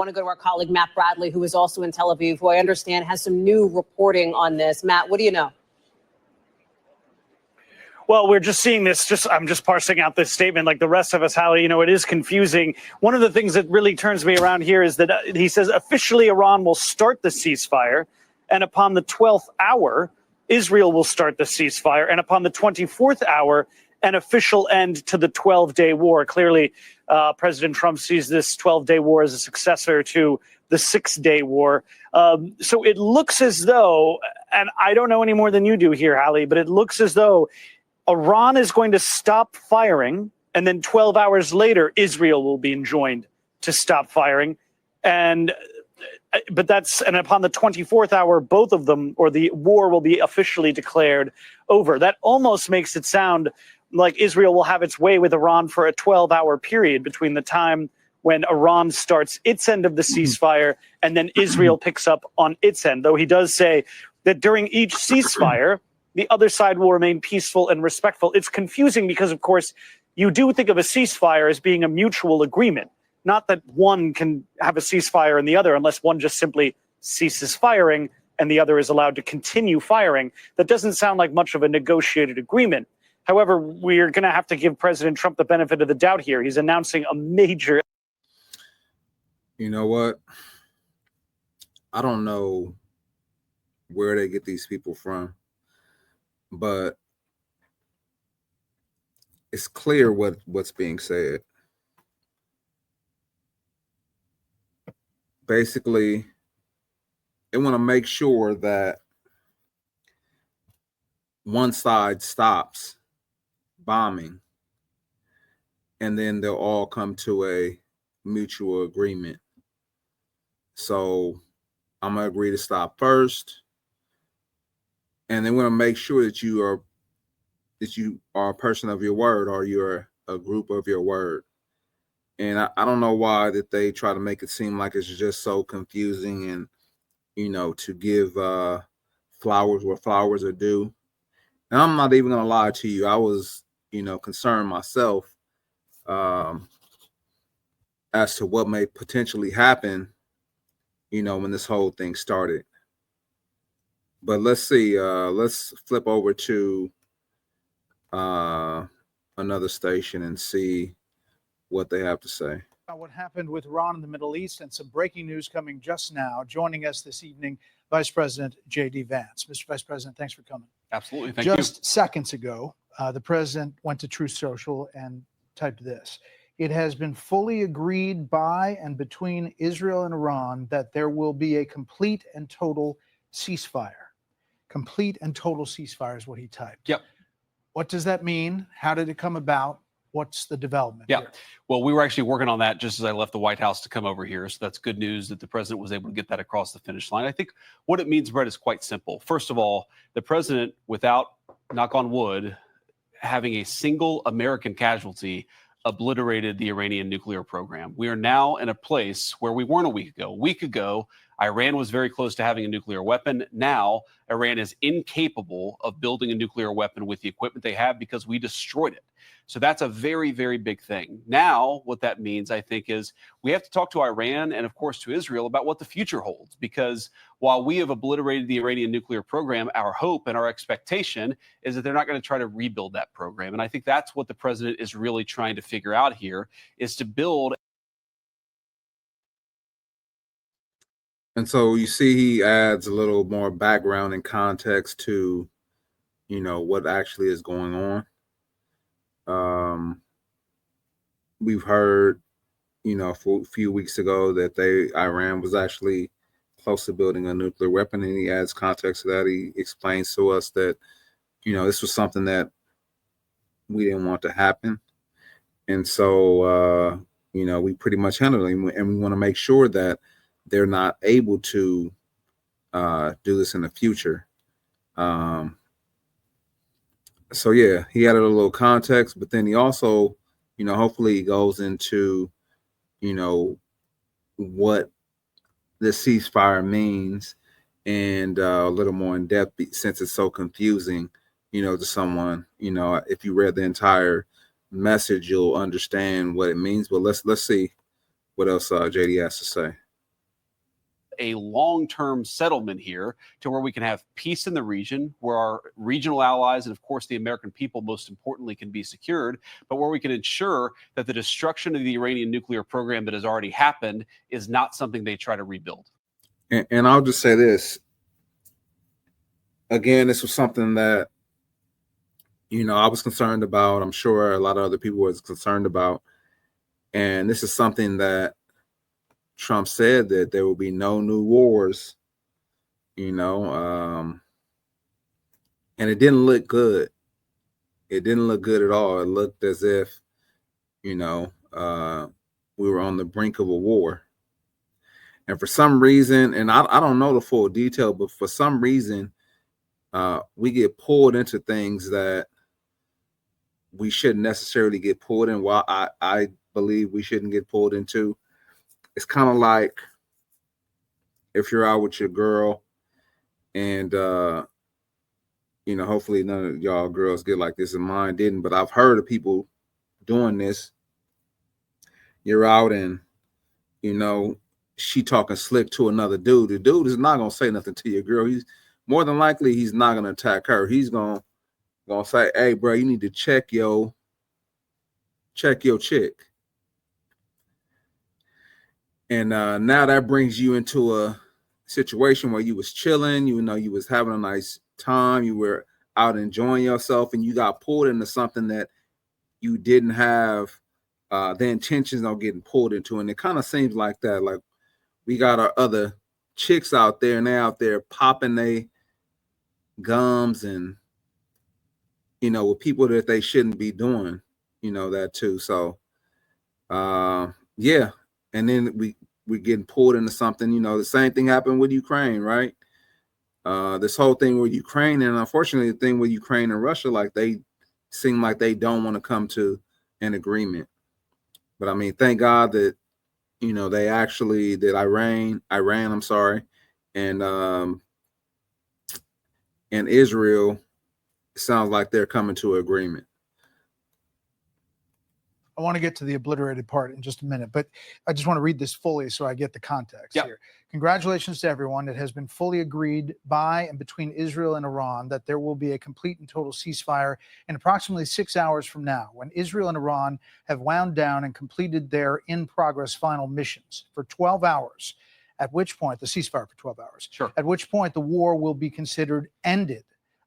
want to go to our colleague, Matt Bradley, who is also in Tel Aviv, who I understand has some new reporting on this. Matt, what do you know? Well, we're just seeing this. I'm just parsing out this statement like the rest of us, Hallie. It is confusing. One of the things that really turns me around here is that he says officially Iran will start the ceasefire, and upon the 12th hour, Israel will start the ceasefire, and upon the 24th hour, an official end to the 12-day war. Clearly, President Trump sees this 12-day war as a successor to the 6-day war. So it looks as though, and I don't know any more than you do here, Hallie, but it looks as though Iran is going to stop firing, and then 12 hours later, Israel will be enjoined to stop firing. And upon the 24th hour, both of them, or the war will be officially declared over. That almost makes it sound like Israel will have its way with Iran for a 12-hour period between the time when Iran starts its end of the ceasefire and then Israel picks up on its end. Though he does say that during each ceasefire, the other side will remain peaceful and respectful. It's confusing because, of course, you do think of a ceasefire as being a mutual agreement. Not that one can have a ceasefire and the other, unless one just simply ceases firing and the other is allowed to continue firing. That doesn't sound like much of a negotiated agreement. However, we're going to have to give President Trump the benefit of the doubt here. He's announcing a major... You know what? I don't know where they get these people from, but it's clear what's being said. Basically, they want to make sure that one side stops bombing, and then they'll all come to a mutual agreement. So I'm going to agree to stop first, and they want to make sure that you are a person of your word, or you're a group of your word. And I don't know why that they try to make it seem like it's just so confusing, and, to give flowers where flowers are due. And I'm not even going to lie to you. I was, concerned myself as to what may potentially happen, when this whole thing started. But let's see. Let's flip over to another station and see what they have to say. What happened with Iran in the Middle East, and some breaking news coming just now. Joining us this evening, Vice President J.D. Vance. Mr. Vice President, thanks for coming. Absolutely. Thank you. Just seconds ago, the president went to Truth Social and typed this. It has been fully agreed by and between Israel and Iran that there will be a complete and total ceasefire. Complete and total ceasefire is what he typed. Yep. What does that mean? How did it come about? What's the development here? Well, we were actually working on that just as I left the White House to come over here. So that's good news that the president was able to get that across the finish line. I think what it means, Brett, is quite simple. First of all, the president, without, knock on wood, having a single American casualty, obliterated the Iranian nuclear program. We are now in a place where we weren't a week ago. A week ago, Iran was very close to having a nuclear weapon. Now, Iran is incapable of building a nuclear weapon with the equipment they have because we destroyed it. So that's a very, very big thing. Now, what that means, I think, is we have to talk to Iran and, of course, to Israel about what the future holds. Because while we have obliterated the Iranian nuclear program, our hope and our expectation is that they're not going to try to rebuild that program. And I think that's what the president is really trying to figure out here, is to build. And so you see he adds a little more background and context to, what actually is going on. We've heard, for a few weeks ago that Iran was actually close to building a nuclear weapon, and he adds context to that. He explains to us that, this was something that we didn't want to happen. And so, we pretty much handle it, and we want to make sure that they're not able to do this in the future. So yeah, he added a little context, but then he also, hopefully he goes into, what the ceasefire means, and a little more in depth, since it's so confusing, to someone. If you read the entire message, you'll understand what it means. But let's see what else JD has to say. a long-term settlement here to where we can have peace in the region, where our regional allies and, of course, the American people, most importantly, can be secured, but where we can ensure that the destruction of the Iranian nuclear program that has already happened is not something they try to rebuild. And I'll just say this. Again, this was something that, I was concerned about. I'm sure a lot of other people was concerned about. And this is something that Trump said, that there will be no new wars, and it didn't look good. It didn't look good at all. It looked as if, we were on the brink of a war. And for some reason, and I don't know the full detail, but for some reason, we get pulled into things that we shouldn't necessarily get pulled in. While I believe we shouldn't get pulled into, it's kind of like if you're out with your girl and, hopefully none of y'all girls get like this, and mine didn't, but I've heard of people doing this. You're out and, she talking slick to another dude. The dude is not going to say nothing to your girl. He's more than likely, he's not going to attack her. He's going to say, hey, bro, you need to check your chick. And now that brings you into a situation where you was chilling, you was having a nice time, you were out enjoying yourself, and you got pulled into something that you didn't have the intentions of getting pulled into. And it kind of seems like that. Like, we got our other chicks out there, and they're out there popping their gums and, with people that they shouldn't be doing, that too. So, yeah. And then we're getting pulled into something, the same thing happened with Ukraine, right? This whole thing with Ukraine, and unfortunately the thing with Ukraine and Russia, like, they seem like they don't want to come to an agreement. But I mean, thank God that, they actually, that Iran, I'm sorry, and Israel, it sounds like they're coming to an agreement. I want to get to the obliterated part in just a minute, but I just want to read this fully so I get the context here. Congratulations to everyone. It has been fully agreed by and between Israel and Iran that there will be a complete and total ceasefire in approximately 6 hours from now, when Israel and Iran have wound down and completed their in-progress final missions for 12 hours, at which point, the ceasefire for 12 hours, at which point the war will be considered ended.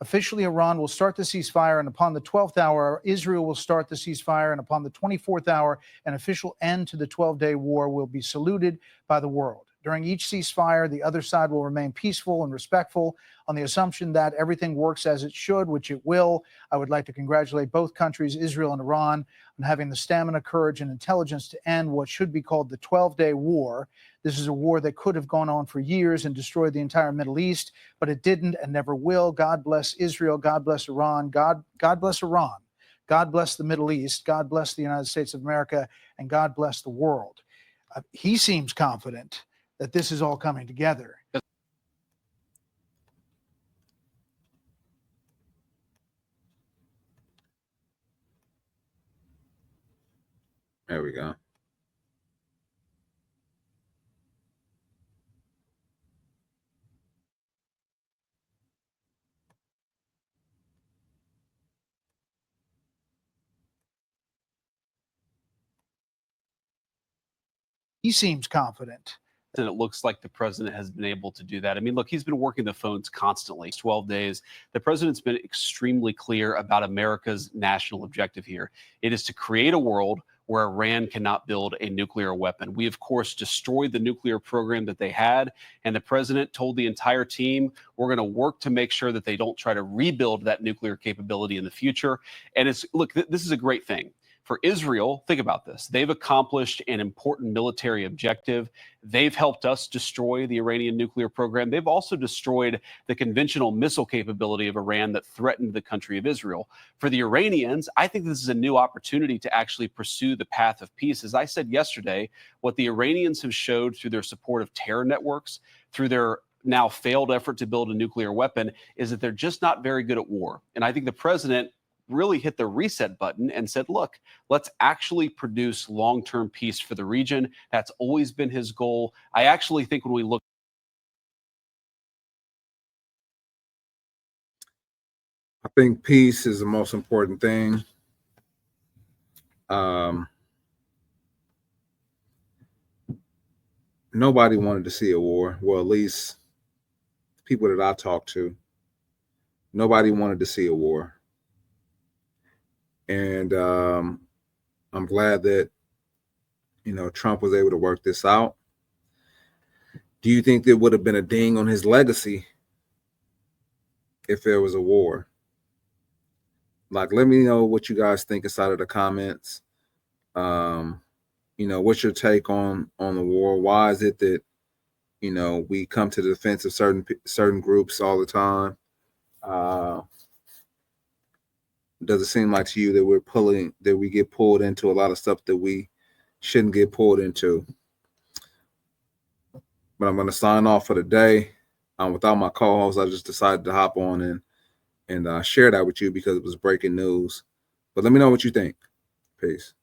Officially, Iran will start the ceasefire, and upon the 12th hour, Israel will start the ceasefire, and upon the 24th hour, an official end to the 12-day war will be saluted by the world. During each ceasefire, the other side will remain peaceful and respectful on the assumption that everything works as it should, which it will. I would like to congratulate both countries, Israel and Iran, on having the stamina, courage, and intelligence to end what should be called the 12-day war. This is a war that could have gone on for years and destroyed the entire Middle East, but it didn't and never will. God bless Israel. God bless Iran. God bless Iran. God bless the Middle East. God bless the United States of America, and God bless the world. He seems confident that this is all coming together. There we go. He seems confident. And it looks like the president has been able to do that. I mean, look, he's been working the phones constantly, 12 days. The president's been extremely clear about America's national objective here. It is to create a world where Iran cannot build a nuclear weapon. We, of course, destroyed the nuclear program that they had, and the president told the entire team, we're going to work to make sure that they don't try to rebuild that nuclear capability in the future. And it's, look, this is a great thing. For Israel, think about this. They've accomplished an important military objective. They've helped us destroy the Iranian nuclear program. They've also destroyed the conventional missile capability of Iran that threatened the country of Israel. For the Iranians, I think this is a new opportunity to actually pursue the path of peace. As I said yesterday, what the Iranians have showed through their support of terror networks, through their now failed effort to build a nuclear weapon, is that they're just not very good at war. And I think the president really hit the reset button and said, look, let's actually produce long-term peace for the region. That's always been his goal. I actually think when we look I think peace is the most important thing. Nobody wanted to see a war. Well, at least people that I talked to, nobody wanted to see a war. And I'm glad that, Trump was able to work this out. Do you think there would have been a ding on his legacy if there was a war? Like, let me know what you guys think inside of the comments. What's your take on the war? Why is it that, we come to the defense of certain groups all the time? Does it seem like to you that we get pulled into a lot of stuff that we shouldn't get pulled into? But I'm going to sign off for the day. Without my co-host, I just decided to hop on and share that with you because it was breaking news. But let me know what you think. Peace.